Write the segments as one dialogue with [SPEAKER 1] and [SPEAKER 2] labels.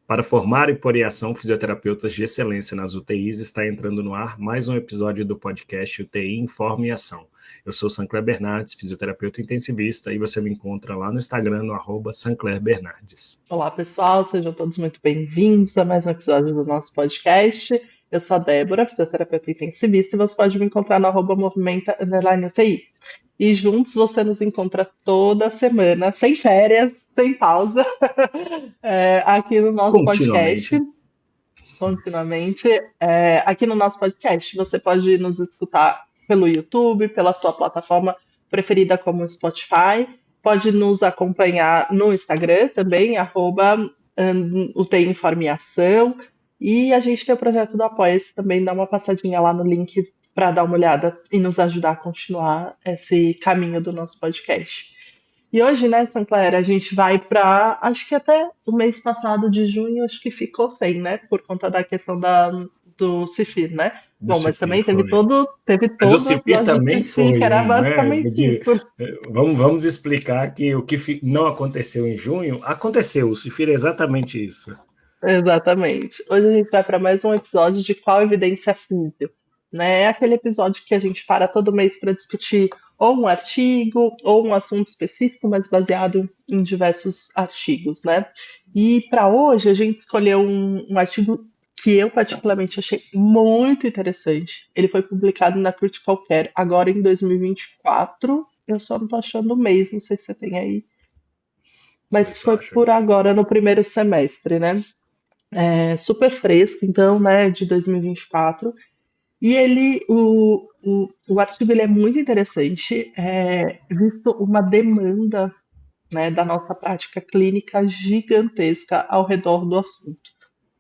[SPEAKER 1] Para formar e pôr em ação fisioterapeutas de excelência nas UTIs, está entrando no ar mais um episódio do podcast UTI Informa e Ação. Eu sou Sancler Bernardes, fisioterapeuta intensivista, e você me encontra lá no Instagram, no @SanclerBernardes.
[SPEAKER 2] Olá, pessoal, sejam todos muito bem-vindos a mais um episódio do nosso podcast. Eu sou a Débora, fisioterapeuta intensivista, e você pode me encontrar no @movimenta_UTI. E juntos você nos encontra toda semana, sem férias, sem pausa, aqui no nosso podcast. Continuamente. Aqui no nosso podcast, você pode nos escutar pelo YouTube, pela sua plataforma preferida como o Spotify. Pode nos acompanhar no Instagram também, @UTI Informe Ação. E a gente tem o projeto do Apoia-se também, dá uma passadinha lá no link para dar uma olhada e nos ajudar a continuar esse caminho do nosso podcast. E hoje, né, Sancler, a gente vai para, acho que até o mês passado de junho, acho que ficou sem, né, por conta da questão do Cifir, né? Bom, mas também teve
[SPEAKER 1] Mas o
[SPEAKER 2] todo
[SPEAKER 1] Cifir
[SPEAKER 2] do
[SPEAKER 1] também
[SPEAKER 2] Cifir, que
[SPEAKER 1] foi
[SPEAKER 2] era
[SPEAKER 1] né?
[SPEAKER 2] basicamente isso.
[SPEAKER 1] Vamos explicar que o que não aconteceu em junho, aconteceu. O Cifir é exatamente isso.
[SPEAKER 2] Exatamente. Hoje a gente vai para mais um episódio de Qual Evidência Físio, né? É aquele episódio que a gente para todo mês para discutir ou um artigo ou um assunto específico, mas baseado em diversos artigos, né? E para hoje a gente escolheu um artigo que eu particularmente achei muito interessante. Ele foi publicado na Critical Care agora em 2024. Eu só não tô achando o mês, não sei se você tem aí, mas foi por agora no primeiro semestre, né? Super fresco, então, né, de 2024. E o artigo ele é muito interessante, visto uma demanda, né, da nossa prática clínica gigantesca ao redor do assunto,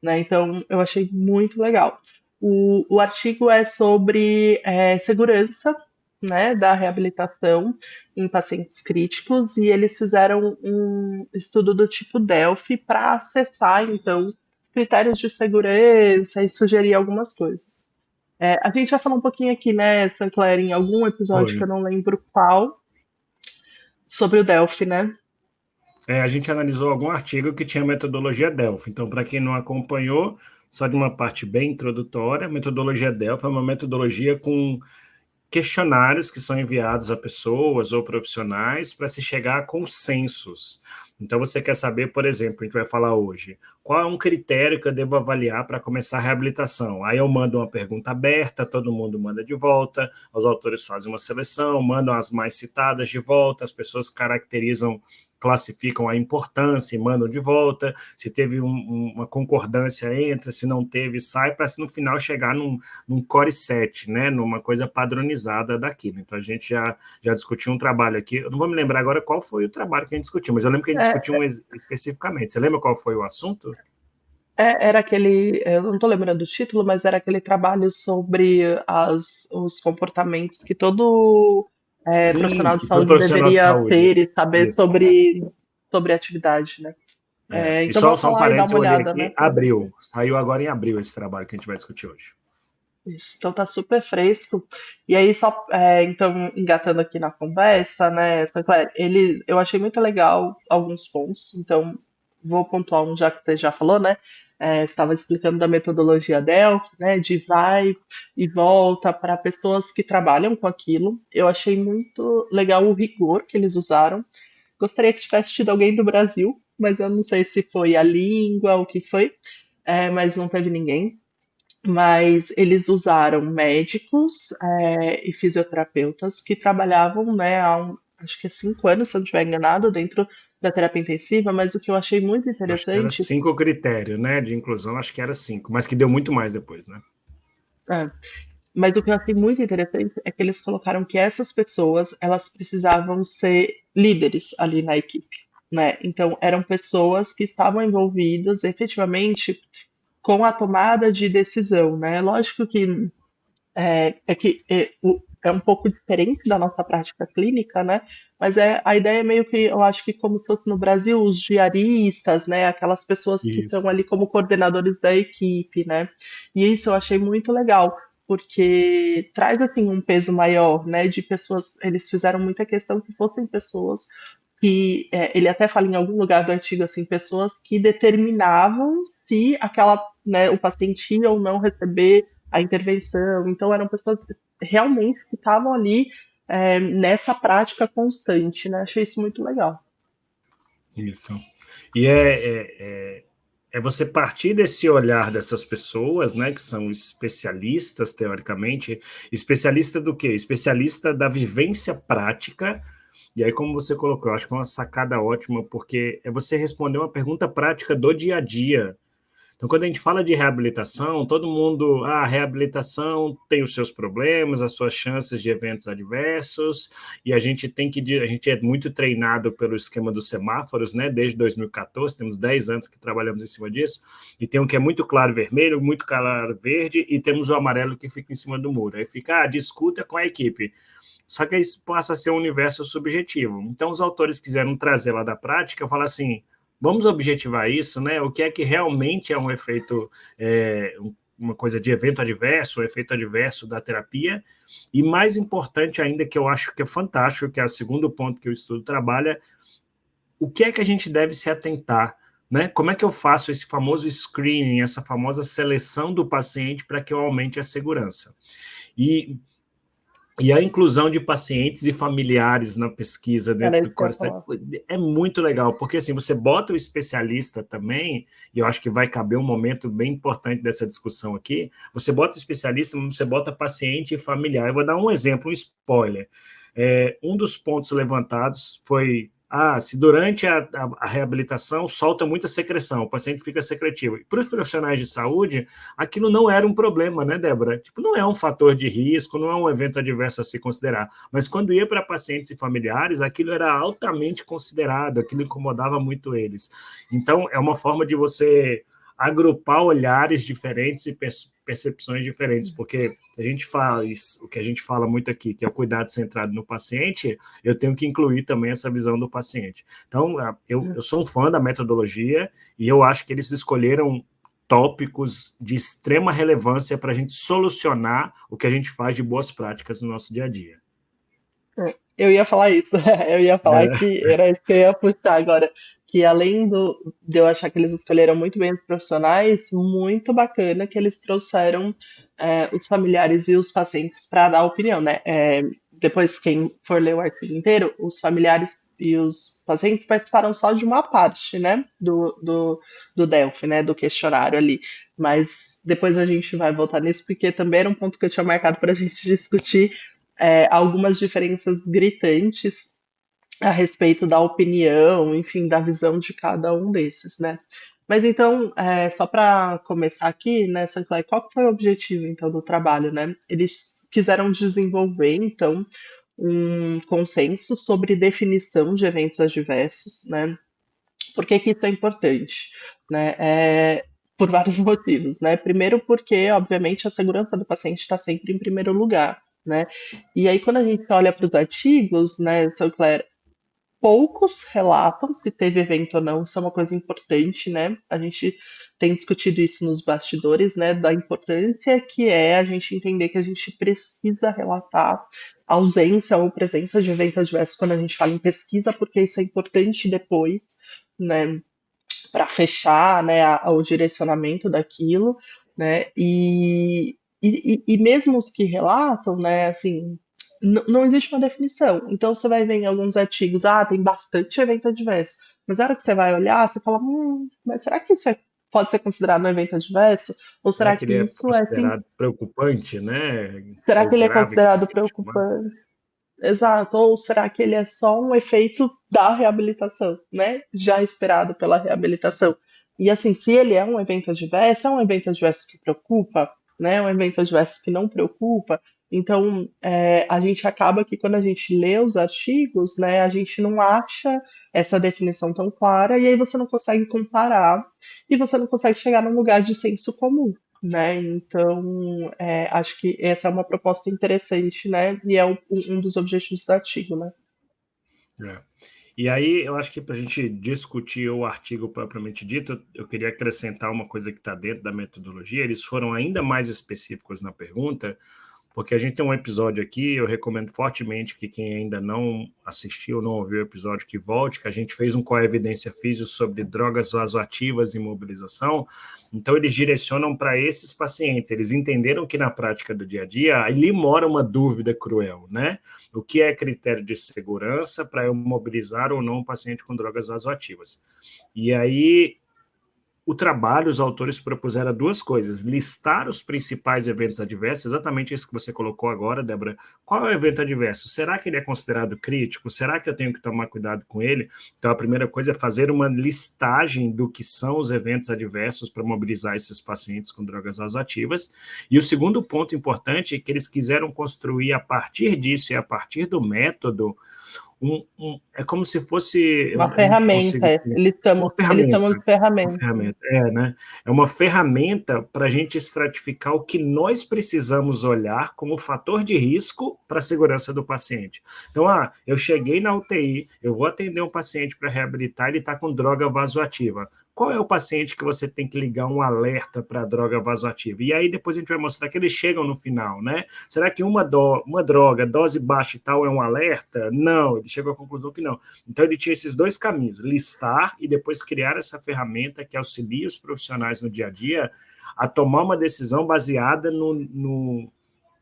[SPEAKER 2] né? Então, eu achei muito legal. O artigo é sobre segurança, né, da reabilitação em pacientes críticos, e eles fizeram um estudo do tipo Delphi para acessar, então, critérios de segurança e sugerir algumas coisas. A gente já falou um pouquinho aqui, né, Sancler, em algum episódio que eu
[SPEAKER 1] Foi.
[SPEAKER 2] não lembro qual, sobre o Delphi, né?
[SPEAKER 1] A gente analisou algum artigo que tinha metodologia Delphi. Então, para quem não acompanhou, só de uma parte bem introdutória, a metodologia Delphi é uma metodologia com questionários que são enviados a pessoas ou profissionais para se chegar a consensos. Então, você quer saber, por exemplo, a gente vai falar hoje, qual é um critério que eu devo avaliar para começar a reabilitação? Aí eu mando uma pergunta aberta, todo mundo manda de volta, os autores fazem uma seleção, mandam as mais citadas de volta, as pessoas caracterizam, classificam a importância e mandam de volta, se teve uma concordância entra, se não teve, sai, para no final chegar num core set, né, numa coisa padronizada daquilo. Então a gente já discutiu um trabalho aqui, eu não vou me lembrar agora qual foi o trabalho que a gente discutiu, mas eu lembro que a gente discutiu um especificamente. Você lembra qual foi o assunto?
[SPEAKER 2] Era aquele, eu não estou lembrando do título, mas era aquele trabalho sobre os comportamentos que todo
[SPEAKER 1] Sim,
[SPEAKER 2] profissional de
[SPEAKER 1] que todo
[SPEAKER 2] saúde
[SPEAKER 1] profissional de
[SPEAKER 2] deveria
[SPEAKER 1] saúde.
[SPEAKER 2] ter e saber
[SPEAKER 1] Isso.
[SPEAKER 2] sobre a atividade, né?
[SPEAKER 1] E
[SPEAKER 2] Então
[SPEAKER 1] só
[SPEAKER 2] volta
[SPEAKER 1] um
[SPEAKER 2] lá e dá
[SPEAKER 1] parênteses,
[SPEAKER 2] uma
[SPEAKER 1] eu olhei
[SPEAKER 2] olhada, né?
[SPEAKER 1] aqui, abril. Saiu agora em abril esse trabalho que a gente vai discutir hoje.
[SPEAKER 2] Isso, então tá super fresco. E aí, só então, engatando aqui na conversa, né, Sinclair, eu achei muito legal alguns pontos, então vou pontuar um já que você já falou, né? Você estava explicando da metodologia Delphi, né? De vai e volta para pessoas que trabalham com aquilo. Eu achei muito legal o rigor que eles usaram. Gostaria que tivesse tido alguém do Brasil, mas eu não sei se foi a língua ou o que foi, mas não teve ninguém. Mas eles usaram médicos e fisioterapeutas que trabalhavam, né, acho que há 5 anos, se eu não estiver enganado, dentro da terapia intensiva, mas o que eu achei muito
[SPEAKER 1] Acho que era
[SPEAKER 2] interessante,
[SPEAKER 1] 5 critérios, né, de inclusão, acho que era 5, mas que deu muito mais depois, né?
[SPEAKER 2] é, mas o que eu achei muito interessante é que eles colocaram que essas pessoas, elas precisavam ser líderes ali na equipe, né? Então, eram pessoas que estavam envolvidas efetivamente com a tomada de decisão, né? Lógico que é um pouco diferente da nossa prática clínica, né? Mas a ideia é meio que, eu acho que como se fosse no Brasil, os diaristas, né? Aquelas pessoas que estão
[SPEAKER 1] Isso.
[SPEAKER 2] ali como coordenadores da equipe, né? E isso eu achei muito legal, porque traz assim um peso maior, né? De pessoas, eles fizeram muita questão que fossem pessoas que ele até fala em algum lugar do artigo assim, pessoas que determinavam se aquela, né, o paciente ia ou não receber a intervenção. Então eram pessoas realmente que estavam ali nessa prática constante, né? Achei isso muito legal.
[SPEAKER 1] Isso. E é você partir desse olhar dessas pessoas, né, que são especialistas, teoricamente, especialista do quê? Especialista da vivência prática. E aí, como você colocou, eu acho que é uma sacada ótima, porque é você responder uma pergunta prática do dia a dia. Então, quando a gente fala de reabilitação, todo mundo, a reabilitação tem os seus problemas, as suas chances de eventos adversos, e a gente a gente é muito treinado pelo esquema dos semáforos, né? Desde 2014, temos 10 anos que trabalhamos em cima disso, e tem um que é muito claro vermelho, muito claro verde, e temos o amarelo que fica em cima do muro. Aí fica, discuta com a equipe. Só que isso passa a ser um universo subjetivo. Então, os autores quiseram trazer lá da prática, falar assim, vamos objetivar isso, né? O que é que realmente é um efeito, uma coisa de evento adverso, o efeito adverso da terapia, e mais importante ainda, que eu acho que é fantástico, que é o segundo ponto que o estudo trabalha, o que é que a gente deve se atentar, né? Como é que eu faço esse famoso screening, essa famosa seleção do paciente para que eu aumente a segurança? E a inclusão de pacientes e familiares na pesquisa dentro
[SPEAKER 2] Era
[SPEAKER 1] do
[SPEAKER 2] isso que eu ia
[SPEAKER 1] Corset
[SPEAKER 2] falar.
[SPEAKER 1] é muito legal, porque assim, você bota o especialista também, e eu acho que vai caber um momento bem importante dessa discussão aqui, você bota o especialista, você bota paciente e familiar. Eu vou dar um exemplo, um spoiler. Um dos pontos levantados foi se durante a reabilitação solta muita secreção, o paciente fica secretivo. E para os profissionais de saúde, aquilo não era um problema, né, Débora? Tipo, não é um fator de risco, não é um evento adverso a se considerar. Mas quando ia para pacientes e familiares, aquilo era altamente considerado, aquilo incomodava muito eles. Então, é uma forma de você agrupar olhares diferentes e percepções diferentes, porque se a gente faz o que a gente fala muito aqui, que é o cuidado centrado no paciente, eu tenho que incluir também essa visão do paciente. Então, eu sou um fã da metodologia e eu acho que eles escolheram tópicos de extrema relevância para a gente solucionar o que a gente faz de boas práticas no nosso dia a dia.
[SPEAKER 2] Eu ia falar isso, eu ia falar que era isso que eu ia puxar agora, que além de eu achar que eles escolheram muito bem os profissionais, muito bacana que eles trouxeram os familiares e os pacientes para dar opinião, né? Depois, quem for ler o artigo inteiro, os familiares e os pacientes participaram só de uma parte, né, do Delphi, né, do questionário ali. Mas depois a gente vai voltar nisso, porque também era um ponto que eu tinha marcado para a gente discutir algumas diferenças gritantes a respeito da opinião, enfim, da visão de cada um desses, né? Mas então, só para começar aqui, né, Sancler, qual que foi o objetivo então do trabalho, né? Eles quiseram desenvolver então um consenso sobre definição de eventos adversos, né? Por que que isso é importante, né? Por vários motivos, né? Primeiro porque, obviamente, a segurança do paciente está sempre em primeiro lugar, né? E aí, quando a gente olha para os artigos, né, Sinclair, poucos relatam se teve evento ou não, isso é uma coisa importante, né? A gente tem discutido isso nos bastidores, né, da importância que é a gente entender que a gente precisa relatar ausência ou presença de evento adverso quando a gente fala em pesquisa, porque isso é importante depois, né, para fechar, né, o direcionamento daquilo, né, e mesmo os que relatam, né, assim, não existe uma definição. Então você vai ver em alguns artigos, tem bastante evento adverso, mas na hora que você vai olhar, você fala, mas será que isso pode ser considerado um evento adverso? Ou
[SPEAKER 1] Será
[SPEAKER 2] será
[SPEAKER 1] que
[SPEAKER 2] que
[SPEAKER 1] ele é
[SPEAKER 2] isso é, sim,
[SPEAKER 1] considerado preocupante, né?
[SPEAKER 2] será
[SPEAKER 1] Ou
[SPEAKER 2] que ele é
[SPEAKER 1] grave, como
[SPEAKER 2] considerado
[SPEAKER 1] a gente chama?
[SPEAKER 2] preocupante? Exato, ou será que ele é só um efeito da reabilitação, né? Já esperado pela reabilitação. E assim, se ele é um evento adverso que preocupa, né? Um evento adverso que não preocupa. Então, a gente acaba que quando a gente lê os artigos, né, a gente não acha essa definição tão clara e aí você não consegue comparar e você não consegue chegar num lugar de senso comum, né? Então, acho que essa é uma proposta interessante, né? E é um dos objetivos do artigo, né?
[SPEAKER 1] É. E aí, eu acho que para a gente discutir o artigo propriamente dito, eu queria acrescentar uma coisa que está dentro da metodologia. Eles foram ainda mais específicos na pergunta, porque a gente tem um episódio aqui, eu recomendo fortemente que quem ainda não assistiu, não ouviu o episódio, que volte, que a gente fez um coevidência física sobre drogas vasoativas e imobilização. Então, eles direcionam para esses pacientes. Eles entenderam que na prática do dia a dia, ali mora uma dúvida cruel, né? O que é critério de segurança para eu mobilizar ou não um paciente com drogas vasoativas? E aí, o trabalho, os autores propuseram duas coisas: listar os principais eventos adversos, exatamente isso que você colocou agora, Débora. Qual é o evento adverso? Será que ele é considerado crítico? Será que eu tenho que tomar cuidado com ele? Então, a primeira coisa é fazer uma listagem do que são os eventos adversos para mobilizar esses pacientes com drogas vasoativas. E o segundo ponto importante é que eles quiseram construir, a partir disso e a partir do método, é como se fosse,
[SPEAKER 2] Uma
[SPEAKER 1] eu não consigo,
[SPEAKER 2] ferramenta, eles chamam de
[SPEAKER 1] uma
[SPEAKER 2] ferramenta.
[SPEAKER 1] ferramenta, né? É uma ferramenta para a gente estratificar o que nós precisamos olhar como fator de risco para a segurança do paciente. Então, eu cheguei na UTI, eu vou atender um paciente para reabilitar, ele está com droga vasoativa. Qual é o paciente que você tem que ligar um alerta para a droga vasoativa? E aí depois a gente vai mostrar que eles chegam no final, né? Será que uma droga, dose baixa e tal, é um alerta? Não, ele chegou à conclusão que não. Então ele tinha esses dois caminhos: listar e depois criar essa ferramenta que auxilia os profissionais no dia a dia a tomar uma decisão baseada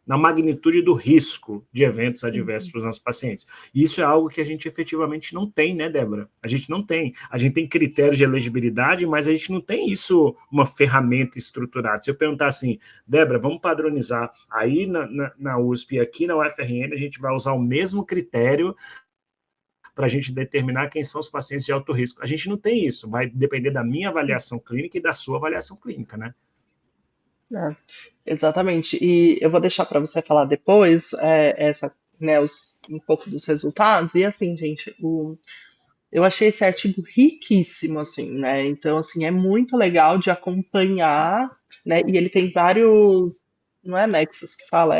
[SPEAKER 1] na magnitude do risco de eventos adversos para os nossos pacientes. E isso é algo que a gente efetivamente não tem, né, Débora? A gente não tem. A gente tem critérios de elegibilidade, mas a gente não tem isso, uma ferramenta estruturada. Se eu perguntar assim, Débora, vamos padronizar, aí na USP e aqui na UFRN a gente vai usar o mesmo critério para a gente determinar quem são os pacientes de alto risco. A gente não tem isso, vai depender da minha avaliação clínica e da sua avaliação clínica, né?
[SPEAKER 2] É, exatamente. E eu vou deixar para você falar depois, né, um pouco dos resultados. E assim, gente, eu achei esse artigo riquíssimo, assim, né? Então, assim, é muito legal de acompanhar, né? E ele tem vários, não é nexos que fala,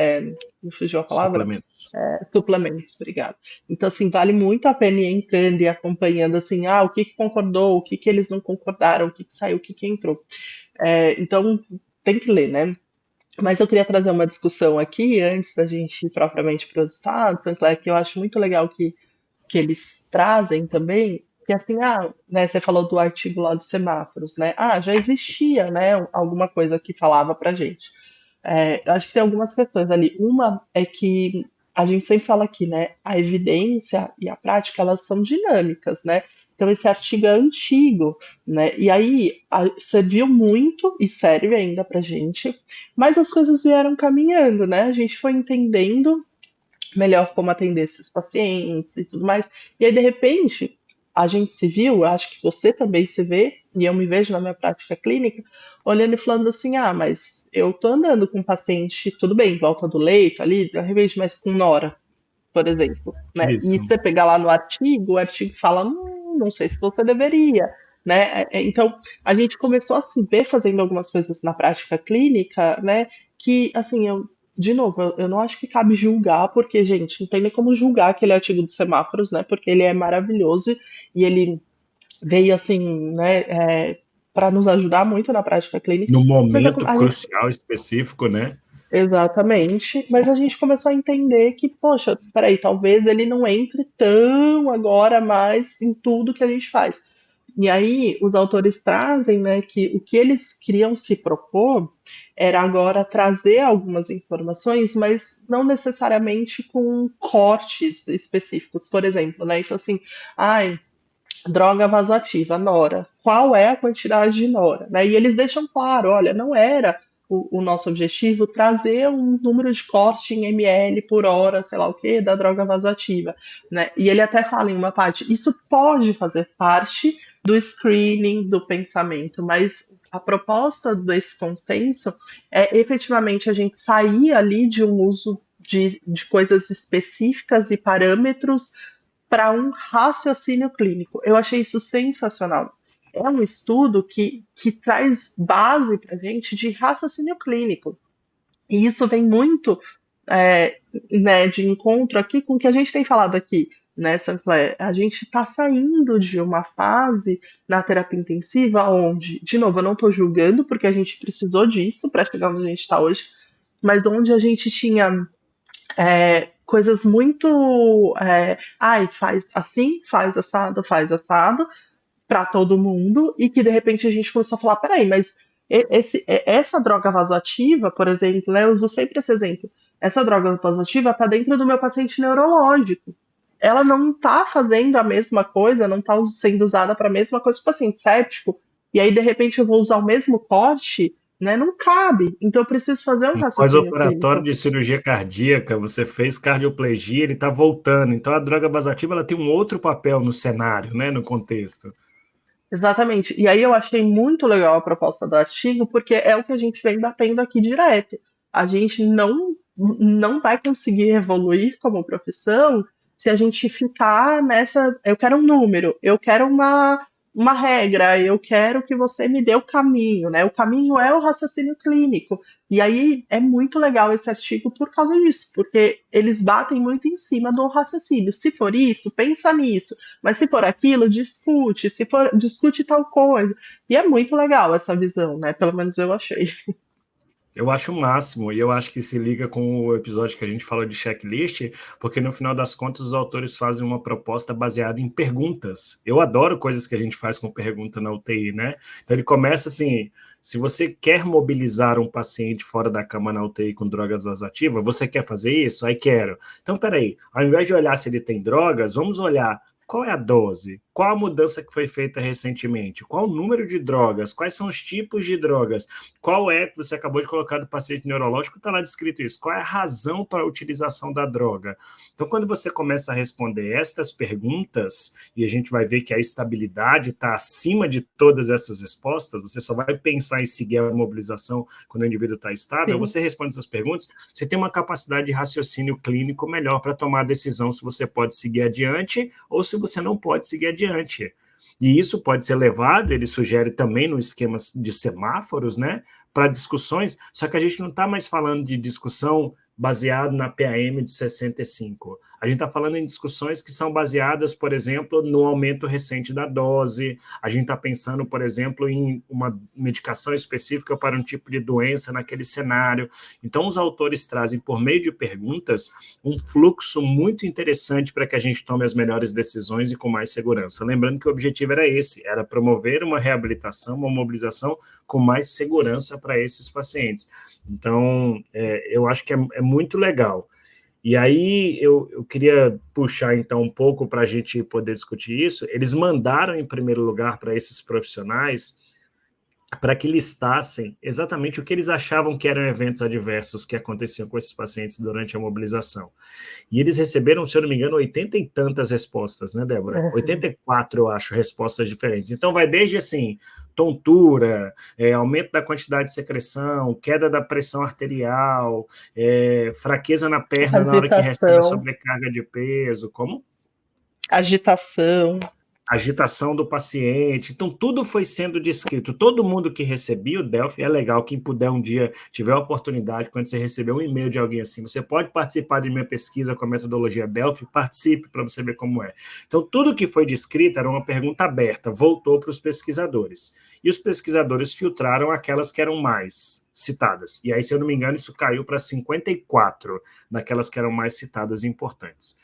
[SPEAKER 2] me fugiu a palavra?
[SPEAKER 1] Suplementos.
[SPEAKER 2] Suplementos, obrigada. Então, assim, vale muito a pena ir entrando e acompanhando, assim, o que que concordou, o que que eles não concordaram, o que que saiu, o que que entrou. Então, tem que ler, né? Mas eu queria trazer uma discussão aqui, antes da gente ir propriamente para os resultados, tanto é que eu acho muito legal que eles trazem também, que assim, né, você falou do artigo lá dos semáforos, né? Já existia, né, alguma coisa que falava pra gente. Eu acho que tem algumas questões ali. Uma é que a gente sempre fala aqui, né? A evidência e a prática, elas são dinâmicas, né? Então, esse artigo é antigo, né? E aí, serviu muito e serve ainda pra gente, mas as coisas vieram caminhando, né? A gente foi entendendo melhor como atender esses pacientes e tudo mais. E aí, de repente, a gente se viu, acho que você também se vê, e eu me vejo na minha prática clínica, olhando e falando assim, mas eu tô andando com um paciente, tudo bem, em volta do leito ali, de repente, mas com nora, por exemplo, né? E
[SPEAKER 1] Isso.
[SPEAKER 2] você pegar lá no artigo, o artigo fala, não sei se você deveria, né? Então, a gente começou a se ver fazendo algumas coisas na prática clínica, né? Que, assim, de novo, eu não acho que cabe julgar, porque, gente, não tem nem como julgar aquele artigo dos semáforos, né? Porque ele é maravilhoso e ele veio, assim, né, para nos ajudar muito na prática clínica.
[SPEAKER 1] No
[SPEAKER 2] Mas
[SPEAKER 1] momento
[SPEAKER 2] a gente
[SPEAKER 1] crucial específico, né?
[SPEAKER 2] Exatamente, mas a gente começou a entender que, poxa, peraí, talvez ele não entre tão agora mais em tudo que a gente faz. E aí os autores trazem, né, que o que eles queriam se propor era agora trazer algumas informações, mas não necessariamente com cortes específicos. Por exemplo, né, então assim, droga vasoativa, nora. Qual é a quantidade de nora? Né? E eles deixam claro, olha, não era o nosso objetivo trazer um número de corte em ml por hora, sei lá o que, da droga vasoativa. Né? E ele até fala em uma parte, isso pode fazer parte do screening do pensamento, mas a proposta desse consenso é efetivamente a gente sair ali de um uso de coisas específicas e parâmetros para um raciocínio clínico. Eu achei isso sensacional. É um estudo que traz base para a gente de raciocínio clínico. E isso vem muito né, de encontro aqui com o que a gente tem falado aqui, né, Sancler? A gente está saindo de uma fase na terapia intensiva onde, de novo, eu não estou julgando, porque a gente precisou disso para chegar onde a gente está hoje, mas onde a gente tinha coisas muito. Ai, faz assado, para todo mundo, e que de repente a gente começou a falar: peraí, mas essa droga vasoativa, por exemplo, né, eu uso sempre esse exemplo. Essa droga vasoativa está dentro do meu paciente neurológico. Ela não está fazendo a mesma coisa, não está sendo usada para a mesma coisa que o paciente séptico, e aí de repente eu vou usar o mesmo corte, né? Não cabe. Então eu preciso fazer um
[SPEAKER 1] Em
[SPEAKER 2] raciocínio
[SPEAKER 1] pós-operatório
[SPEAKER 2] clínico.
[SPEAKER 1] de cirurgia cardíaca, você fez cardioplegia, ele está voltando. Então, a droga vasoativa ela tem um outro papel no cenário, né, no contexto.
[SPEAKER 2] Exatamente. E aí eu achei muito legal a proposta do artigo, porque é o que a gente vem batendo aqui direto. A gente não vai conseguir evoluir como profissão se a gente ficar nessa. Eu quero um número, eu quero uma regra, eu quero que você me dê o caminho, né? O caminho é o raciocínio clínico. E aí é muito legal esse artigo por causa disso, porque eles batem muito em cima do raciocínio. Se for isso, pensa nisso. Mas se for aquilo, discute. Se for, discute tal coisa. E é muito legal essa visão, né? Pelo menos eu achei.
[SPEAKER 1] Eu acho o máximo, e eu acho que se liga com o episódio que a gente falou de checklist, porque no final das contas os autores fazem uma proposta baseada em perguntas. Eu adoro coisas que a gente faz com pergunta na UTI, né? Então ele começa assim: se você quer mobilizar um paciente fora da cama na UTI com drogas vasoativas, você quer fazer isso? Aí quero. Então, peraí, ao invés de olhar se ele tem drogas, vamos olhar qual é a dose, qual a mudança que foi feita recentemente, qual o número de drogas, quais são os tipos de drogas, qual é, que você acabou de colocar do paciente neurológico, está lá descrito isso, qual é a razão para a utilização da droga. Então, quando você começa a responder estas perguntas, e a gente vai ver que a estabilidade está acima de todas essas respostas, você só vai pensar em seguir a mobilização quando o indivíduo está estável,
[SPEAKER 2] Sim.
[SPEAKER 1] você responde essas perguntas, você tem uma capacidade de raciocínio clínico melhor para tomar a decisão se você pode seguir adiante ou se você não pode seguir adiante. E isso pode ser levado, ele sugere também no esquema de semáforos, né, para discussões, só que a gente não está mais falando de discussão baseado na PAM de 65. A gente está falando em discussões que são baseadas, por exemplo, no aumento recente da dose, a gente está pensando, por exemplo, em uma medicação específica para um tipo de doença naquele cenário. Então, os autores trazem, por meio de perguntas, um fluxo muito interessante para que a gente tome as melhores decisões e com mais segurança. Lembrando que o objetivo era esse, era promover uma reabilitação, uma mobilização com mais segurança para esses pacientes. Então, eu acho que é muito legal. E aí, eu queria puxar, então, um pouco para a gente poder discutir isso. Eles mandaram, em primeiro lugar, para esses profissionais para que listassem exatamente o que eles achavam que eram eventos adversos que aconteciam com esses pacientes durante a mobilização. E eles receberam, se eu não me engano, 80 e tantas respostas, né, Débora?
[SPEAKER 2] Uhum.
[SPEAKER 1] 84, eu acho, respostas diferentes. Então, vai desde, assim, tontura, aumento da quantidade de secreção, queda da pressão arterial, fraqueza na perna na hora que recebe
[SPEAKER 2] Agitação,
[SPEAKER 1] sobrecarga de peso, como
[SPEAKER 2] agitação.
[SPEAKER 1] agitação do paciente. Então, tudo foi sendo descrito. Todo mundo que recebia o Delphi, é legal, quem puder um dia, tiver a oportunidade, quando você receber um e-mail de alguém assim, você pode participar de minha pesquisa com a metodologia Delphi, participe para você ver como é. Então, tudo que foi descrito era uma pergunta aberta, voltou para os pesquisadores. E os pesquisadores filtraram aquelas que eram mais citadas. E aí, se eu não me engano, isso caiu para 54 daquelas que eram mais citadas e importantes.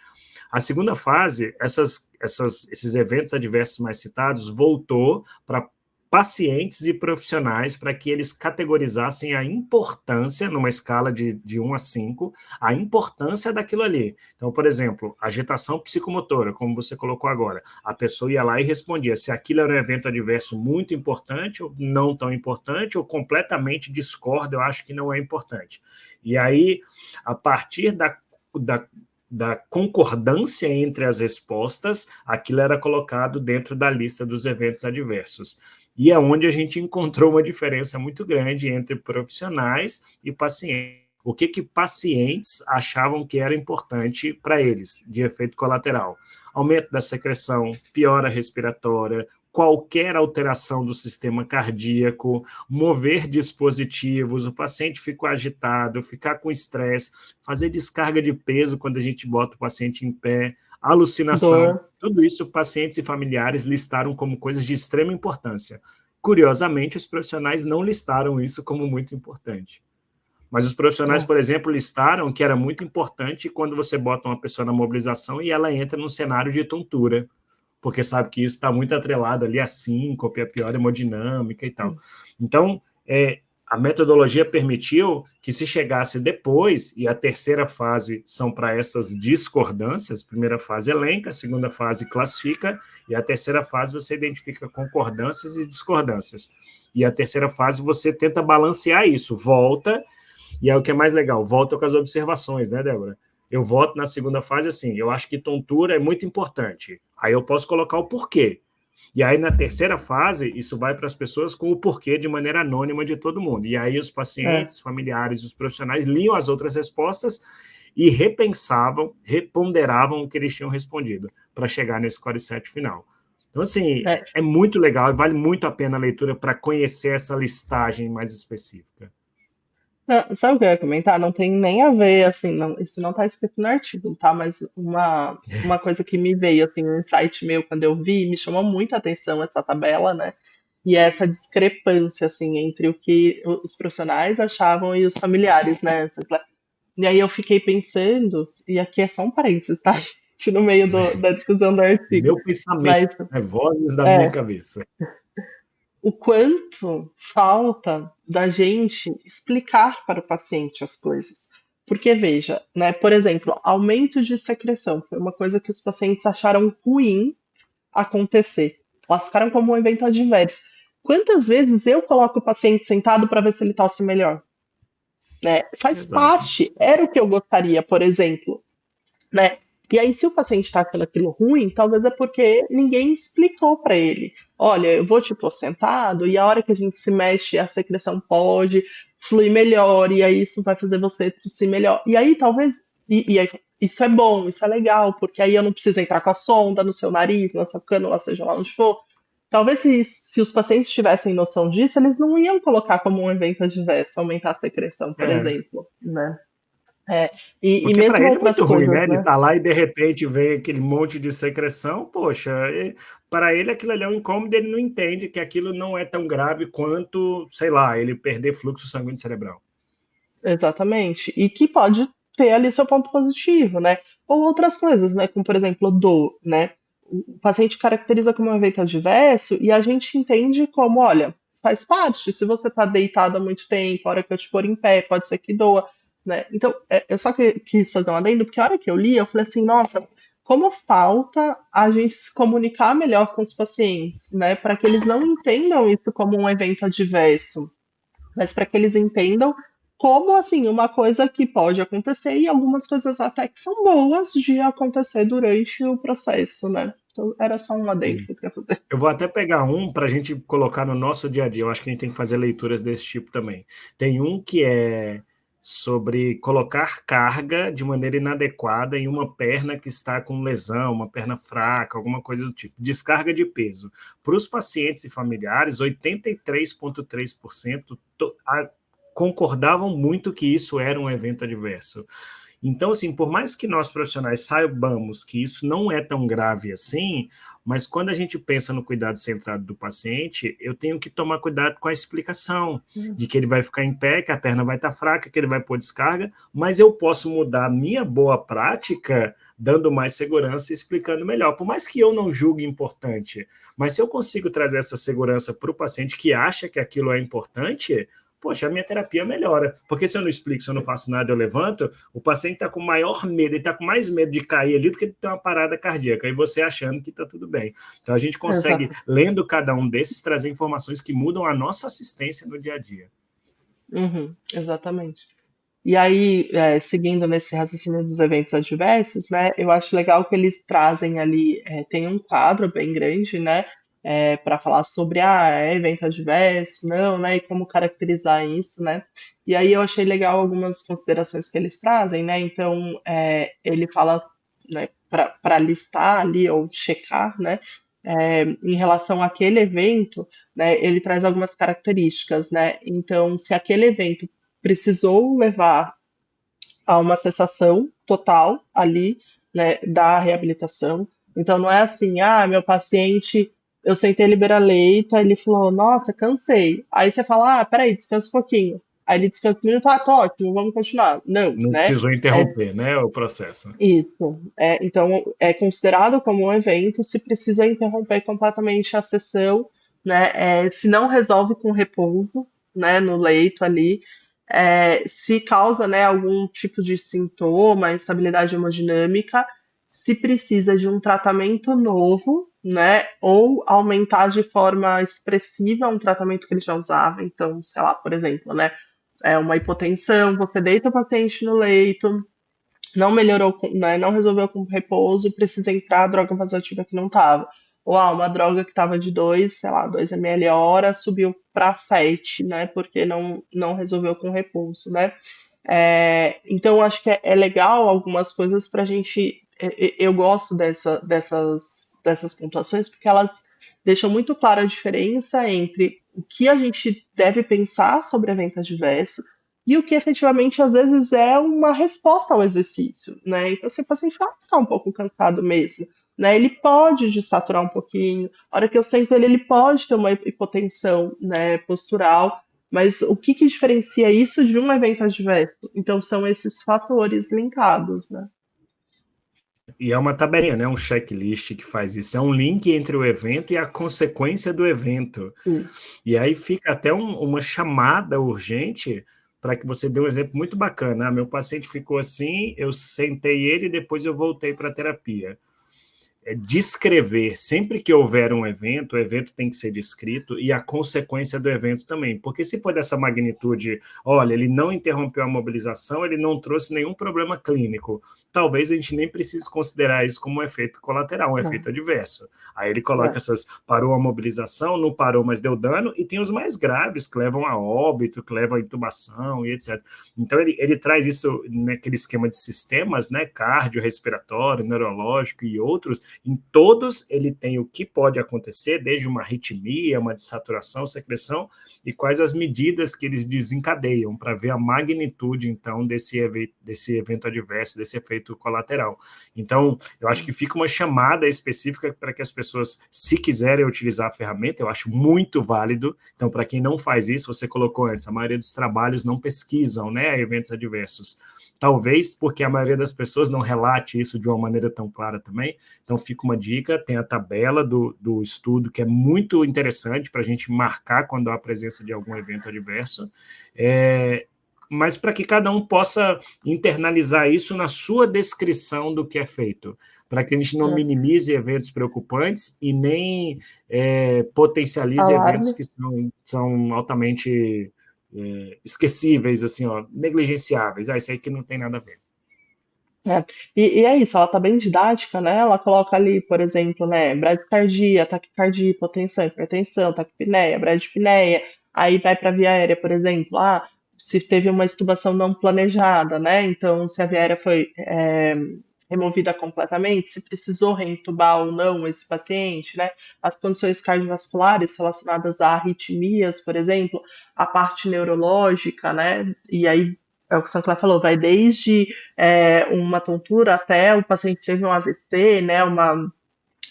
[SPEAKER 1] A segunda fase, esses eventos adversos mais citados, voltou para pacientes e profissionais para que eles categorizassem a importância, numa escala de 1 a 5, a importância daquilo ali. Então, por exemplo, agitação psicomotora, como você colocou agora, a pessoa ia lá e respondia se aquilo era um evento adverso muito importante, ou não tão importante, ou completamente discordo, eu acho que não é importante. E aí, a partir da concordância entre as respostas, aquilo era colocado dentro da lista dos eventos adversos. E é onde a gente encontrou uma diferença muito grande entre profissionais e pacientes. O que pacientes achavam que era importante para eles, de efeito colateral? Aumento da secreção, piora respiratória, qualquer alteração do sistema cardíaco, mover dispositivos, o paciente ficou agitado, ficar com estresse, fazer descarga de peso quando a gente bota o paciente em pé, alucinação,
[SPEAKER 2] Dor.
[SPEAKER 1] tudo isso pacientes e familiares listaram como coisas de extrema importância. Curiosamente, os profissionais não listaram isso como muito importante. Mas os profissionais,
[SPEAKER 2] É,
[SPEAKER 1] por exemplo, listaram que era muito importante quando você bota uma pessoa na mobilização e ela entra num cenário de tontura, porque sabe que isso está muito atrelado ali a síncope, a pior hemodinâmica e tal. Então, a metodologia permitiu que se chegasse depois, e a terceira fase são para essas discordâncias, primeira fase elenca, segunda fase classifica, e a terceira fase você identifica concordâncias e discordâncias. E a terceira fase você tenta balancear isso, volta, e é o que é mais legal, volta com as observações, né, Débora? Eu voto na segunda fase assim, eu acho que tontura é muito importante. Aí eu posso colocar o porquê. E aí, na terceira fase, isso vai para as pessoas com o porquê de maneira anônima de todo mundo. E aí, os
[SPEAKER 2] é.
[SPEAKER 1] pacientes, familiares, os profissionais liam as outras respostas e repensavam, reponderavam o que eles tinham respondido para chegar nesse score 7 final. Então, assim,
[SPEAKER 2] É.
[SPEAKER 1] é muito legal e vale muito a pena a leitura para conhecer essa listagem mais específica.
[SPEAKER 2] Não, sabe o que eu ia comentar? Não tem nem a ver, assim, isso não está escrito no artigo, tá? Mas uma coisa que me veio, assim, um insight meu quando eu vi, me chamou muito a atenção essa tabela, né? E é essa discrepância, assim, entre o que os profissionais achavam e os familiares, né? E aí eu fiquei pensando, e aqui é só um parênteses, tá, gente, no meio da discussão do artigo,
[SPEAKER 1] Meu pensamento,
[SPEAKER 2] mas
[SPEAKER 1] né? Vozes da minha
[SPEAKER 2] é,
[SPEAKER 1] cabeça.
[SPEAKER 2] o quanto falta da gente explicar para o paciente as coisas. Porque, veja, né, por exemplo, aumento de secreção foi uma coisa que os pacientes acharam ruim acontecer. Classificaram como um evento adverso. Quantas vezes eu coloco o paciente sentado para ver se ele tosse melhor? Né? Faz
[SPEAKER 1] Exato.
[SPEAKER 2] parte, era o que eu gostaria, por exemplo, né? E aí, se o paciente está achando aquilo ruim, talvez é porque ninguém explicou para ele. Olha, eu vou te pôr sentado e a hora que a gente se mexe, a secreção pode fluir melhor e aí isso vai fazer você tossir melhor. E aí, talvez, e aí, isso é bom, isso é legal, porque aí eu não preciso entrar com a sonda no seu nariz, na sua cânula, seja lá onde for. Talvez se os pacientes tivessem noção disso, eles não iam colocar como um evento adverso, aumentar a secreção, por
[SPEAKER 1] É.
[SPEAKER 2] exemplo, né? É, e
[SPEAKER 1] Porque para
[SPEAKER 2] mesmo
[SPEAKER 1] ele é
[SPEAKER 2] outras
[SPEAKER 1] muito ruim,
[SPEAKER 2] coisas,
[SPEAKER 1] né? Ele
[SPEAKER 2] né?
[SPEAKER 1] tá lá e de repente vem aquele monte de secreção, poxa, para ele aquilo ali é um incômodo, ele não entende que aquilo não é tão grave quanto, sei lá, ele perder fluxo sanguíneo cerebral.
[SPEAKER 2] Exatamente. E que pode ter ali seu ponto positivo, né? Ou outras coisas, né? Como, por exemplo, dor, né? O paciente caracteriza como um evento adverso e a gente entende como, olha, faz parte. Se você está deitado há muito tempo, a hora que eu te pôr em pé, pode ser que doa, né? Então, eu só quis fazer um adendo, porque a hora que eu li, eu falei assim, nossa, como falta a gente se comunicar melhor com os pacientes, né? Para que eles não entendam isso como um evento adverso, mas para que eles entendam como assim uma coisa que pode acontecer e algumas coisas até que são boas de acontecer durante o processo, né? Então era só um adendo
[SPEAKER 1] Sim.
[SPEAKER 2] que eu queria fazer.
[SPEAKER 1] Eu vou até pegar um para a gente colocar no nosso dia a dia. Eu acho que a gente tem que fazer leituras desse tipo também. Tem um que é sobre colocar carga de maneira inadequada em uma perna que está com lesão, uma perna fraca, alguma coisa do tipo. Descarga de peso. Para os pacientes e familiares, 83,3% concordavam muito que isso era um evento adverso. Então, assim, por mais que nós profissionais saibamos que isso não é tão grave assim, mas quando a gente pensa no cuidado centrado do paciente, eu tenho que tomar cuidado com a explicação de que ele vai ficar em pé, que a perna vai estar fraca, que ele vai pôr descarga, mas eu posso mudar a minha boa prática dando mais segurança e explicando melhor. Por mais que eu não julgue importante, mas se eu consigo trazer essa segurança para o paciente que acha que aquilo é importante, poxa, a minha terapia melhora. Porque se eu não explico, se eu não faço nada, eu levanto, o paciente está com maior medo, ele está com mais medo de cair ali do que de ter uma parada cardíaca, e você achando que está tudo bem. Então a gente consegue,
[SPEAKER 2] Exato.
[SPEAKER 1] lendo cada um desses, trazer informações que mudam a nossa assistência no dia a dia.
[SPEAKER 2] Uhum, exatamente. E aí, seguindo nesse raciocínio dos eventos adversos, né, eu acho legal que eles trazem ali, tem um quadro bem grande, né, para falar sobre evento adverso, não, né, e como caracterizar isso, né. E aí eu achei legal algumas considerações que eles trazem, né. Então, ele fala, né, para listar ali ou checar, né, em relação àquele evento, né, ele traz algumas características, né. Então, se aquele evento precisou levar a uma cessação total ali, né, da reabilitação. Então não é assim, meu paciente, eu sentei ele beira-leito, aí ele falou, nossa, cansei. Aí você fala, peraí, descansa um pouquinho. Aí ele descansa um minuto, tá ótimo, vamos continuar. Não,
[SPEAKER 1] Não
[SPEAKER 2] né?
[SPEAKER 1] precisou
[SPEAKER 2] É
[SPEAKER 1] interromper, né, o processo.
[SPEAKER 2] isso. Então, é considerado como um evento se precisa interromper completamente a sessão, né? Se não resolve com repouso, né, no leito ali, se causa, né, algum tipo de sintoma, instabilidade hemodinâmica, se precisa de um tratamento novo, né, ou aumentar de forma expressiva um tratamento que ele já usava. Então, sei lá, por exemplo, né, uma hipotensão, você deita o paciente no leito, não melhorou, né, não resolveu com repouso, precisa entrar a droga vasoativa que não estava. Ou uma droga que estava de 2, sei lá, 2 ml a hora, subiu para 7, né, porque não resolveu com repouso, né. Então, acho que é legal algumas coisas para a gente. Eu gosto dessas pontuações, porque elas deixam muito clara a diferença entre o que a gente deve pensar sobre evento adverso e o que efetivamente às vezes é uma resposta ao exercício, né? Então, se o paciente vai ficar um pouco cansado mesmo, né? Ele pode desaturar um pouquinho. A hora que eu sento ele, ele pode ter uma hipotensão, né, postural, mas o que diferencia isso de um evento adverso? Então, são esses fatores linkados, né?
[SPEAKER 1] E é uma tabelinha, né? Um checklist que faz isso. É um link entre o evento e a consequência do evento.
[SPEAKER 2] Isso.
[SPEAKER 1] E aí fica até uma chamada urgente para que você dê um exemplo muito bacana. Meu paciente ficou assim, eu sentei ele e depois eu voltei para a terapia. Descrever, sempre que houver um evento, o evento tem que ser descrito e a consequência do evento também, porque se for dessa magnitude, olha, ele não interrompeu a mobilização, ele não trouxe nenhum problema clínico, talvez a gente nem precise considerar isso como um efeito colateral, um efeito adverso. Aí ele coloca
[SPEAKER 2] É.
[SPEAKER 1] essas, parou a mobilização, não parou, mas deu dano, e tem os mais graves, que levam a óbito, que levam a intubação e etc. Então ele traz isso naquele esquema de sistemas, né, cardiorrespiratório, neurológico e outros. Em todos ele tem o que pode acontecer, desde uma arritmia, uma dessaturação, secreção, e quais as medidas que eles desencadeiam para ver a magnitude, então, desse evento adverso, desse efeito colateral. Então, eu acho que fica uma chamada específica para que as pessoas, se quiserem utilizar a ferramenta, eu acho muito válido. Então, para quem não faz isso, você colocou antes, a maioria dos trabalhos não pesquisam, né, eventos adversos. Talvez porque a maioria das pessoas não relate isso de uma maneira tão clara também. Então, fica uma dica: tem a tabela do estudo, que é muito interessante para a gente marcar quando há a presença de algum evento adverso, mas para que cada um possa internalizar isso na sua descrição do que é feito, para que a gente não minimize eventos preocupantes e nem potencialize eventos
[SPEAKER 2] Alarme.
[SPEAKER 1] que são altamente esquecíveis, assim, ó, negligenciáveis. Isso aí que não tem nada a ver.
[SPEAKER 2] É. E é isso, ela tá bem didática, né? Ela coloca ali, por exemplo, né, bradicardia, taquicardia, hipotensão, hipertensão, taquipneia, bradipneia, aí vai para via aérea, por exemplo, se teve uma extubação não planejada, né? Então, se a via aérea foi removida completamente, se precisou reintubar ou não esse paciente, né? As condições cardiovasculares relacionadas a arritmias, por exemplo, a parte neurológica, né? E aí é o que o Sancler falou, vai desde uma tontura até o paciente teve um AVC, né, uma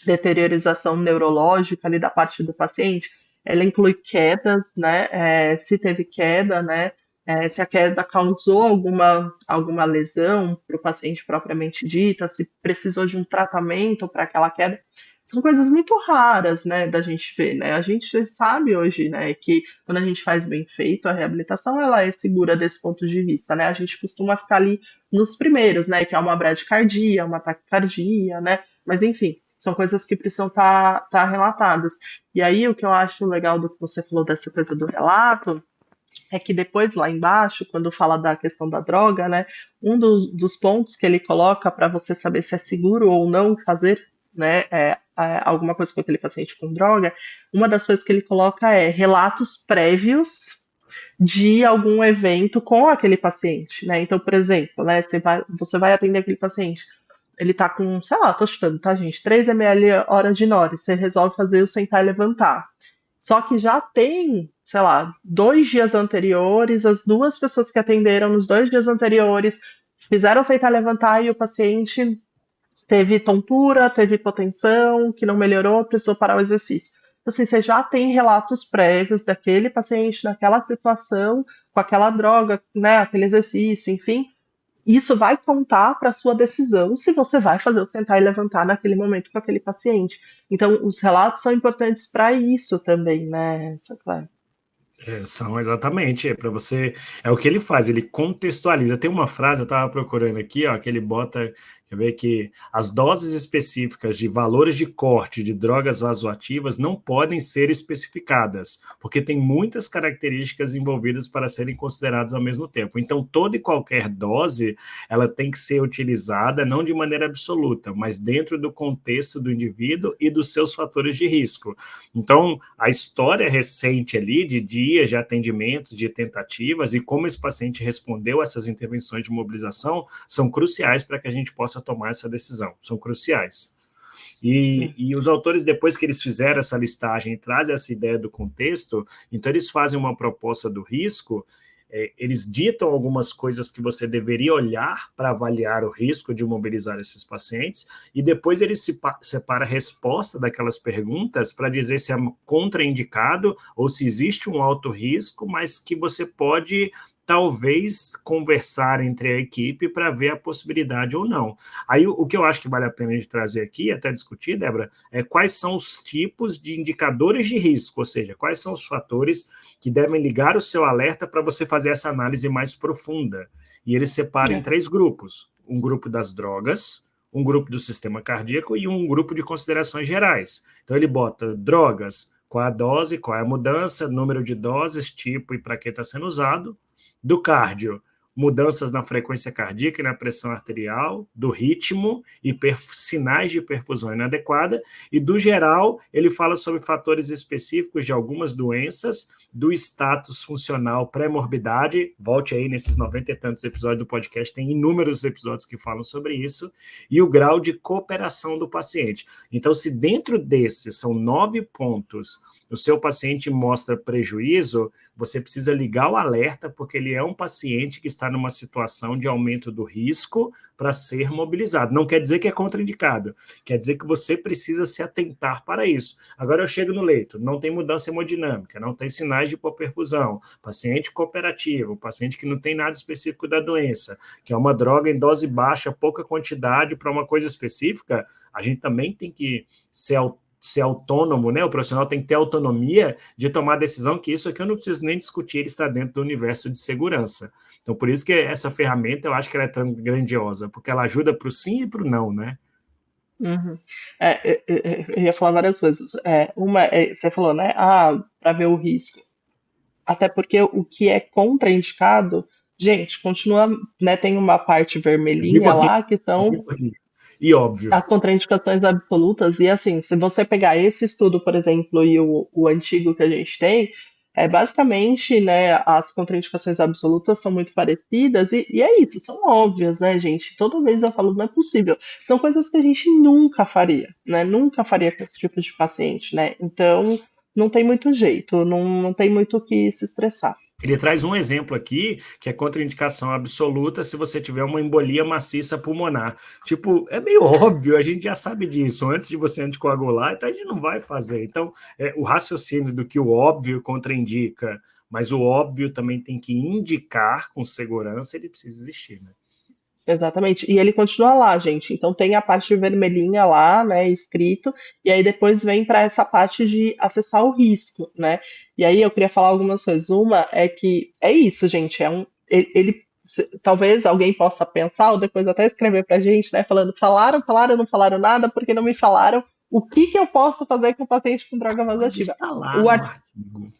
[SPEAKER 2] deteriorização neurológica ali da parte do paciente. Ela inclui quedas, né, se teve queda, né, se a queda causou alguma lesão para o paciente propriamente dita, se precisou de um tratamento para aquela queda. São coisas muito raras, né, da gente ver, né? A gente sabe hoje, né, que quando a gente faz bem feito, a reabilitação ela é segura desse ponto de vista, né? A gente costuma ficar ali nos primeiros, né, que é uma bradicardia, uma taquicardia, né? Mas enfim, são coisas que precisam estar relatadas. E aí o que eu acho legal do que você falou dessa coisa do relato é que depois lá embaixo, quando fala da questão da droga, né, um dos pontos que ele coloca para você saber se é seguro ou não fazer, né, alguma coisa com aquele paciente com droga, uma das coisas que ele coloca é relatos prévios de algum evento com aquele paciente, né? Então, por exemplo, né, você vai atender aquele paciente, ele tá com, sei lá, tô chutando, tá, gente? 3 ml hora de Nore, você resolve fazer o sentar e levantar. Só que já tem, sei lá, 2 dias anteriores, as duas pessoas que atenderam nos 2 dias anteriores fizeram sentar e levantar e o paciente teve tontura, teve hipotensão, que não melhorou, precisou parar o exercício. Então, assim, você já tem relatos prévios daquele paciente naquela situação, com aquela droga, né, aquele exercício, enfim, isso vai contar para a sua decisão se você vai fazer o sentar e levantar naquele momento com aquele paciente. Então, os relatos são importantes para isso também, né, Claire?
[SPEAKER 1] São exatamente, para você, é o que ele faz, ele contextualiza. Tem uma frase, eu estava procurando aqui, ó, que ele bota, quer ver que as doses específicas de valores de corte de drogas vasoativas não podem ser especificadas, porque tem muitas características envolvidas para serem consideradas ao mesmo tempo. Então, toda e qualquer dose, ela tem que ser utilizada não de maneira absoluta, mas dentro do contexto do indivíduo e dos seus fatores de risco. Então, a história recente ali de dias de atendimentos, de tentativas e como esse paciente respondeu a essas intervenções de mobilização são cruciais para que a gente possa tomar essa decisão, são cruciais. E os autores, depois que eles fizeram essa listagem e trazem essa ideia do contexto, então eles fazem uma proposta do risco, eles ditam algumas coisas que você deveria olhar para avaliar o risco de mobilizar esses pacientes, e depois eles separam a resposta daquelas perguntas para dizer se é contraindicado ou se existe um alto risco, mas que você pode talvez conversar entre a equipe para ver a possibilidade ou não. Aí o que eu acho que vale a pena de trazer aqui, até discutir, Débora, é quais são os tipos de indicadores de risco, ou seja, quais são os fatores que devem ligar o seu alerta para você fazer essa análise mais profunda. E ele separa em 3 grupos. Um grupo das drogas, um grupo do sistema cardíaco e um grupo de considerações gerais. Então ele bota drogas, qual a dose, qual é a mudança, número de doses, tipo e para que está sendo usado. Do cardio, mudanças na frequência cardíaca e na pressão arterial, do ritmo e sinais de perfusão inadequada, e do geral, ele fala sobre fatores específicos de algumas doenças, do status funcional pré-morbidade, volte aí nesses 90 e tantos episódios do podcast, tem inúmeros episódios que falam sobre isso, e o grau de cooperação do paciente. Então, se dentro desses são 9 pontos, o seu paciente mostra prejuízo, você precisa ligar o alerta, porque ele é um paciente que está numa situação de aumento do risco para ser mobilizado. Não quer dizer que é contraindicado, quer dizer que você precisa se atentar para isso. Agora eu chego no leito, não tem mudança hemodinâmica, não tem sinais de hipoperfusão, paciente cooperativo, paciente que não tem nada específico da doença, que é uma droga em dose baixa, pouca quantidade para uma coisa específica, a gente também tem que ser autônomo, né? O profissional tem que ter autonomia de tomar a decisão, que isso aqui eu não preciso nem discutir, ele está dentro do universo de segurança. Então, por isso que essa ferramenta, eu acho que ela é tão grandiosa, porque ela ajuda para o sim e para o não, né?
[SPEAKER 2] Uhum. Eu ia falar várias coisas. Você falou, né? Para ver o risco. Até porque o que é contraindicado, gente, continua, né? Tem uma parte vermelhinha lá que são
[SPEAKER 1] E óbvio.
[SPEAKER 2] as contraindicações absolutas. E assim, se você pegar esse estudo, por exemplo, e o antigo que a gente tem, basicamente, né, as contraindicações absolutas são muito parecidas, e é isso, são óbvias, né, gente? Toda vez eu falo, não é possível. São coisas que a gente nunca faria, né? Nunca faria com esse tipo de paciente, né? Então, não tem muito jeito, não tem muito o que se estressar.
[SPEAKER 1] Ele traz um exemplo aqui, que é contraindicação absoluta se você tiver uma embolia maciça pulmonar. Tipo, é meio óbvio, a gente já sabe disso. Antes de você anticoagular, então a gente não vai fazer. Então, o raciocínio do que o óbvio contraindica, mas o óbvio também tem que indicar com segurança, ele precisa existir, né?
[SPEAKER 2] Exatamente. E ele continua lá, gente. Então tem a parte vermelhinha lá, né, escrito, e aí depois vem para essa parte de acessar o risco, né? E aí eu queria falar algumas coisas. Uma é que é isso, gente. Talvez alguém possa pensar ou depois até escrever pra gente, né, falando, falaram, não falaram nada porque não me falaram o que eu posso fazer com o paciente com droga vasoativa.
[SPEAKER 1] Está lá
[SPEAKER 2] O
[SPEAKER 1] no
[SPEAKER 2] artigo
[SPEAKER 1] artigo.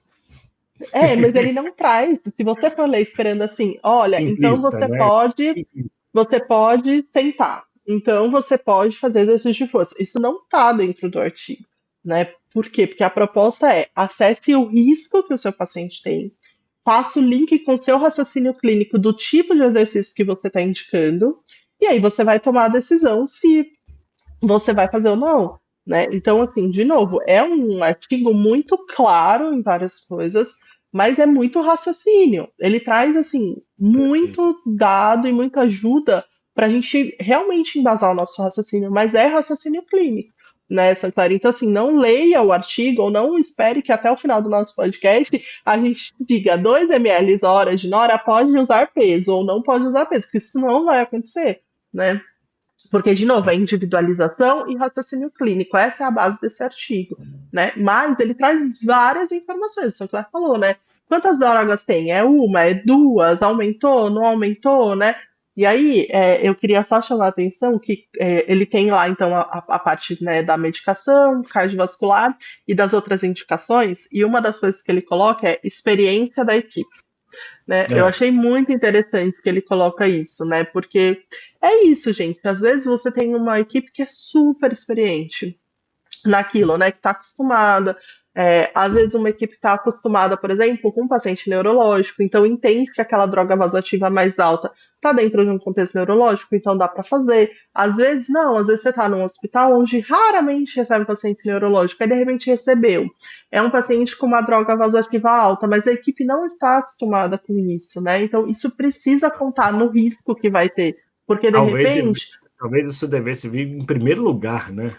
[SPEAKER 2] mas ele não traz. Se você for ler esperando assim, olha, então
[SPEAKER 1] Simplista, né? Simplista.
[SPEAKER 2] você pode tentar. Então você pode fazer exercício de força. Isso não está dentro do artigo, né? Por quê? Porque a proposta é acesse o risco que o seu paciente tem, faça o link com o seu raciocínio clínico do tipo de exercício que você está indicando, e aí você vai tomar a decisão se você vai fazer ou não. Né? Então, assim, de novo, é um artigo muito claro em várias coisas, mas é muito raciocínio. Ele traz, assim,
[SPEAKER 1] Perfeito.
[SPEAKER 2] muito dado e muita ajuda para a gente realmente embasar o nosso raciocínio, mas é raciocínio clínico. né, Sancler? Então, assim, não leia o artigo ou não espere que até o final do nosso podcast a gente diga 2 ml hora de Nora pode usar peso ou não pode usar peso, porque isso não vai acontecer, né? Porque, de novo, é individualização e raciocínio clínico. Essa é a base desse artigo, né? Mas ele traz várias informações, o Sinclair falou, né? Quantas drogas tem? É uma? É duas? Aumentou? Não aumentou, né? E aí, eu queria só chamar a atenção que ele tem lá, então, a parte, né, da medicação cardiovascular e das outras indicações, e uma das coisas que ele coloca é experiência da equipe, né? Eu
[SPEAKER 1] É,
[SPEAKER 2] achei muito interessante que ele coloca isso, né? Porque é isso, gente. Às vezes você tem uma equipe que é super experiente naquilo, né? Que está acostumada. Às vezes uma equipe está acostumada, por exemplo, com um paciente neurológico, então entende que aquela droga vasoativa mais alta está dentro de um contexto neurológico, então dá para fazer. Às vezes não, às vezes você está num hospital onde raramente recebe paciente neurológico, aí de repente recebeu. É um paciente com uma droga vasoativa alta, mas a equipe não está acostumada com isso, né? Então isso precisa contar no risco que vai ter, porque de
[SPEAKER 1] talvez,
[SPEAKER 2] repente
[SPEAKER 1] talvez isso devesse vir em primeiro lugar, né?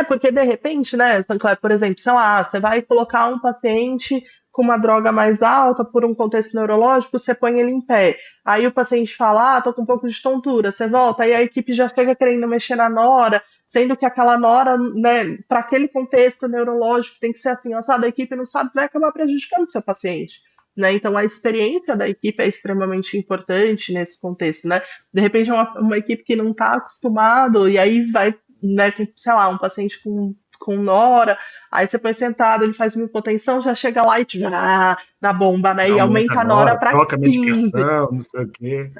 [SPEAKER 2] porque de repente, né, Sancler, por exemplo, sei lá, você vai colocar um paciente com uma droga mais alta por um contexto neurológico, você põe ele em pé. Aí o paciente fala, tô com um pouco de tontura, você volta, aí a equipe já chega querendo mexer na nora, sendo que aquela nora, né, para aquele contexto neurológico tem que ser assim, a equipe não sabe, vai acabar prejudicando o seu paciente. Né? Então, a experiência da equipe é extremamente importante nesse contexto. Né? De repente, é uma equipe que não está acostumado, e aí vai, né, tem, sei lá, um paciente com nora, aí você põe sentado, ele faz uma hipotensão, já chega lá e te na bomba, né?
[SPEAKER 1] Já
[SPEAKER 2] E
[SPEAKER 1] aumenta
[SPEAKER 2] aumenta
[SPEAKER 1] a
[SPEAKER 2] a nora
[SPEAKER 1] nora,
[SPEAKER 2] para
[SPEAKER 1] troca a
[SPEAKER 2] 15,
[SPEAKER 1] medicação, não sei o quê.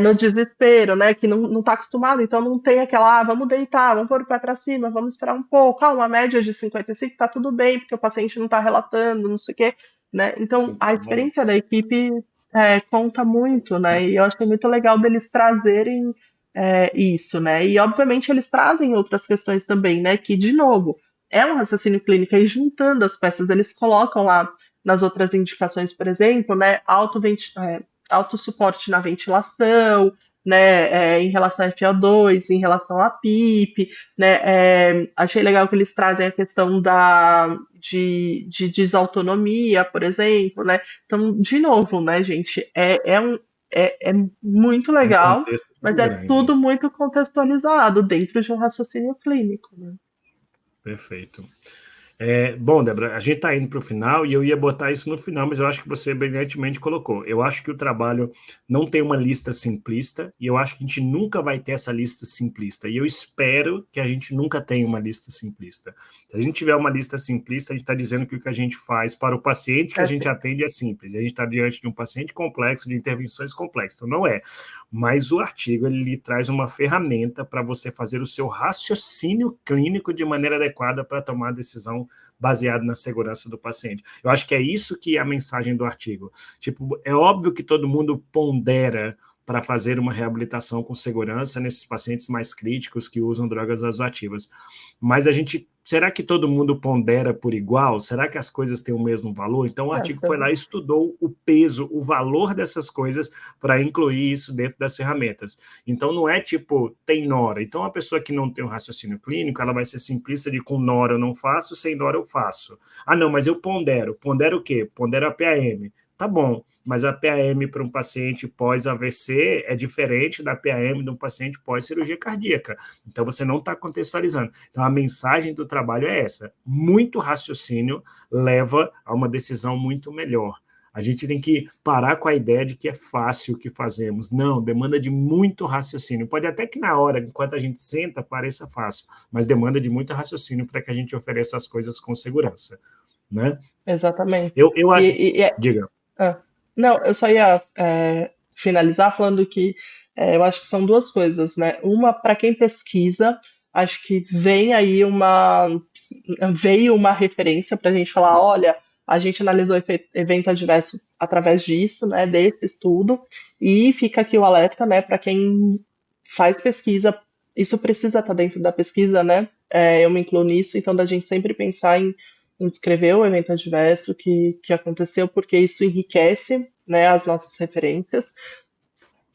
[SPEAKER 2] no desespero, né? Que não está acostumado, então não tem aquela, vamos deitar, vamos pôr o pé para cima, vamos esperar um pouco, uma média de 55 tá tudo bem, porque o paciente não está relatando, não sei o quê, né? Então a experiência
[SPEAKER 1] Sintomas.
[SPEAKER 2] da equipe conta muito, né? E eu achei muito legal deles trazerem isso, né? E obviamente eles trazem outras questões também, né? Que, de novo, é um raciocínio clínico, e juntando as peças, eles colocam lá nas outras indicações, por exemplo, né? Alto suporte na ventilação, né, em relação a FO2, em relação a PIP, né, achei legal que eles trazem a questão de desautonomia, por exemplo, né, então, de novo, né, gente, é muito
[SPEAKER 1] É um
[SPEAKER 2] legal,
[SPEAKER 1] contexto
[SPEAKER 2] mas
[SPEAKER 1] muito
[SPEAKER 2] é
[SPEAKER 1] grande.
[SPEAKER 2] tudo muito contextualizado dentro de um raciocínio clínico, né.
[SPEAKER 1] Perfeito. Bom, Débora, a gente está indo para o final e eu ia botar isso no final, mas eu acho que você brilhantemente colocou. Eu acho que o trabalho não tem uma lista simplista e eu acho que a gente nunca vai ter essa lista simplista. E eu espero que a gente nunca tenha uma lista simplista. Se a gente tiver uma lista simplista, a gente está dizendo que o que a gente faz para o paciente que a gente
[SPEAKER 2] Assim,
[SPEAKER 1] atende é simples. E a gente está diante de um paciente complexo, de intervenções complexas. Então, não é. Mas o artigo ele lhe traz uma ferramenta para você fazer o seu raciocínio clínico de maneira adequada para tomar a decisão baseado na segurança do paciente. Eu acho que é isso que é a mensagem do artigo. Tipo, é óbvio que todo mundo pondera para fazer uma reabilitação com segurança nesses pacientes mais críticos que usam drogas vasoativas. Mas será que todo mundo pondera por igual? Será que as coisas têm o mesmo valor? Então o artigo foi lá e estudou o peso, o valor dessas coisas para incluir isso dentro das ferramentas. Então não é tipo, tem nora. Então a pessoa que não tem um raciocínio clínico, ela vai ser simplista de com nora eu não faço, sem nora eu faço. Ah, não, mas eu pondero. Pondero o quê? Pondero a PAM. Tá bom, mas a PAM para um paciente pós-AVC é diferente da PAM de um paciente pós-cirurgia cardíaca. Então, você não está contextualizando. Então, a mensagem do trabalho é essa. Muito raciocínio leva a uma decisão muito melhor. A gente tem que parar com a ideia de que é fácil o que fazemos. Não, demanda de muito raciocínio. Pode até que na hora, enquanto a gente senta, pareça fácil, mas demanda de muito raciocínio para que a gente ofereça as coisas com segurança. Né?
[SPEAKER 2] exatamente.
[SPEAKER 1] Eu
[SPEAKER 2] E,
[SPEAKER 1] acho.
[SPEAKER 2] e, e
[SPEAKER 1] Diga.
[SPEAKER 2] Ah, não, eu só ia finalizar falando que eu acho que são duas coisas, né? Uma, para quem pesquisa, acho que veio uma referência para a gente falar, olha, a gente analisou evento adverso através disso, né? Desse estudo, e fica aqui o alerta, né? Para quem faz pesquisa, isso precisa estar dentro da pesquisa, né? Eu me incluo nisso, então da gente sempre pensar em descrever o evento adverso que aconteceu, porque isso enriquece, né, as nossas referências.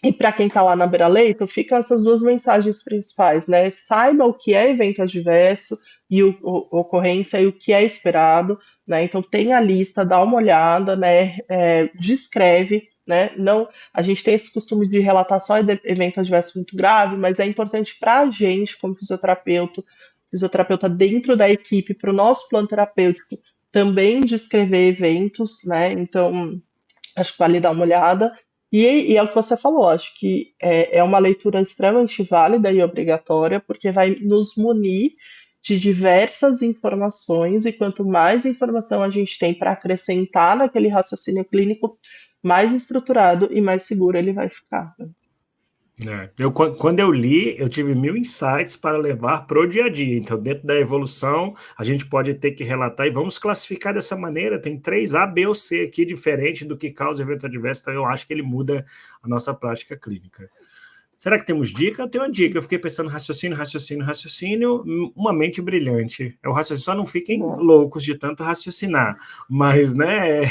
[SPEAKER 2] E para quem está lá na beira-leito, ficam essas duas mensagens principais, né? Saiba o que é evento adverso e ocorrência e o que é esperado, né? Então tem a lista, dá uma olhada, né? Descreve, né? Não, a gente tem esse costume de relatar só evento adverso muito grave, mas é importante para a gente, como fisioterapeuta dentro da equipe, para o nosso plano terapêutico, também descrever eventos, né? Então acho que vale dar uma olhada. E é o que você falou, acho que é uma leitura extremamente válida e obrigatória, porque vai nos munir de diversas informações, e quanto mais informação a gente tem para acrescentar naquele raciocínio clínico, mais estruturado e mais seguro ele vai ficar. Né?
[SPEAKER 1] Quando eu li, eu tive 1000 insights para levar para o dia a dia. Então, dentro da evolução, a gente pode ter que relatar e vamos classificar dessa maneira. Tem 3 A, B ou C aqui, diferente do que causa evento adverso. Então, eu acho que ele muda a nossa prática clínica. Será que temos dica? Eu tenho uma dica. Eu fiquei pensando raciocínio, uma mente brilhante. É o raciocínio, só não fiquem loucos de tanto raciocinar. Mas, né,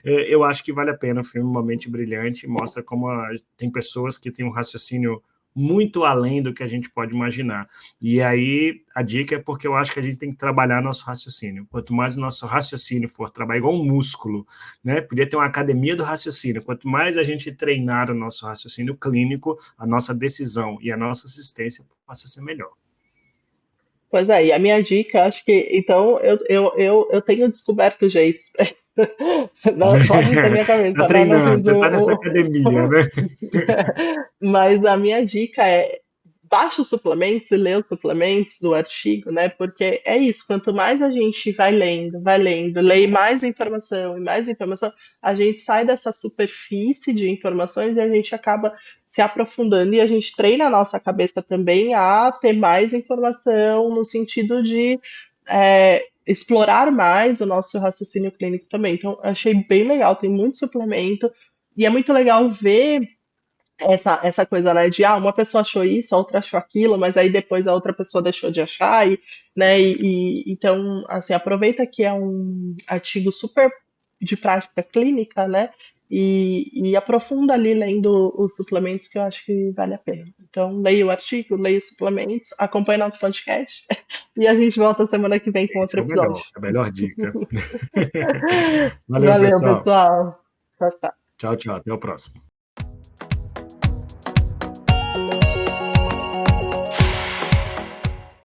[SPEAKER 1] eu acho que vale a pena o filme Uma Mente Brilhante. Mostra como tem pessoas que têm um raciocínio muito além do que a gente pode imaginar. E aí, a dica é porque eu acho que a gente tem que trabalhar nosso raciocínio. Quanto mais o nosso raciocínio for trabalhar igual um músculo, né? Podia ter uma academia do raciocínio. Quanto mais a gente treinar o nosso raciocínio clínico, a nossa decisão e a nossa assistência passa a ser melhor.
[SPEAKER 2] Pois é, e a minha dica, acho que, então, eu tenho descoberto jeitos. Pode ser minha
[SPEAKER 1] Tá
[SPEAKER 2] cabeça, né? Não
[SPEAKER 1] treinando,
[SPEAKER 2] fiz
[SPEAKER 1] você tá nessa academia, né?
[SPEAKER 2] Mas a minha dica é baixa os suplementos e lê os suplementos do artigo, né? Porque é isso, quanto mais a gente vai lendo, lê mais informação, a gente sai dessa superfície de informações e a gente acaba se aprofundando e a gente treina a nossa cabeça também a ter mais informação no sentido de explorar mais o nosso raciocínio clínico também. Então, achei bem legal, tem muito suplemento e é muito legal ver essa coisa, né, de uma pessoa achou isso, a outra achou aquilo, mas aí depois a outra pessoa deixou de achar, né, então, assim, aproveita que é um artigo super de prática clínica, né, e aprofunda ali lendo os suplementos que eu acho que vale a pena. Então, leia o artigo, leia os suplementos, acompanhe nosso podcast e a gente volta semana que vem com
[SPEAKER 1] Esse
[SPEAKER 2] outro
[SPEAKER 1] é o melhor,
[SPEAKER 2] episódio.
[SPEAKER 1] a melhor dica. Valeu,
[SPEAKER 2] Valeu,
[SPEAKER 1] pessoal.
[SPEAKER 2] pessoal. Tchau, tchau.
[SPEAKER 1] Tchau, tchau. Até o próximo.